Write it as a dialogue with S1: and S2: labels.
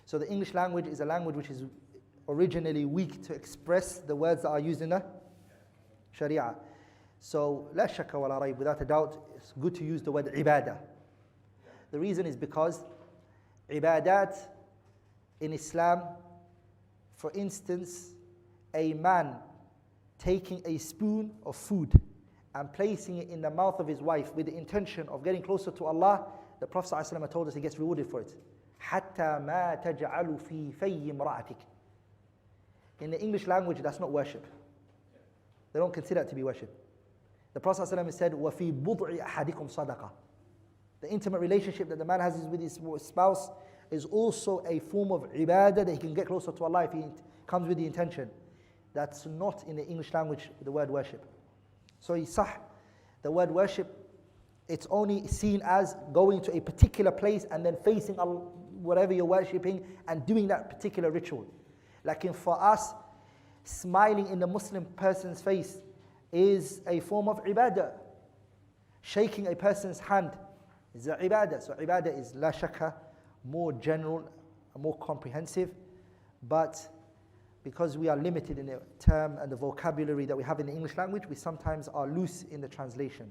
S1: So the English language is a language which is originally weak to express the words that are used in the Sharia. So لا شك ولا ريب, without a doubt, it's good to use the word ibadah. The reason is because ibadat in Islam, for instance, a man taking a spoon of food and placing it in the mouth of his wife with the intention of getting closer to Allah, the Prophet ﷺ told us he gets rewarded for it. حَتَّى مَا تَجْعَلُ فِي فَيِّ امْرَأَتِكَ. In the English language, that's not worship. They don't consider it to be worship. The Prophet ﷺ said, وَفِي بُضْعِ أَحَدِكُمْ صَدَقَةً. The intimate relationship that the man has with his spouse is also a form of ibadah that he can get closer to Allah if he comes with the intention. That's not in the English language, the word worship. So the word worship, it's only seen as going to a particular place and then facing Allah, whatever you're worshipping, and doing that particular ritual. Like for us, smiling in the Muslim person's face is a form of ibadah. Shaking a person's hand is a ibadah. So ibadah is la shakka, more general, more comprehensive, but because we are limited in the term and the vocabulary that we have in the English language, we sometimes are loose in the translation.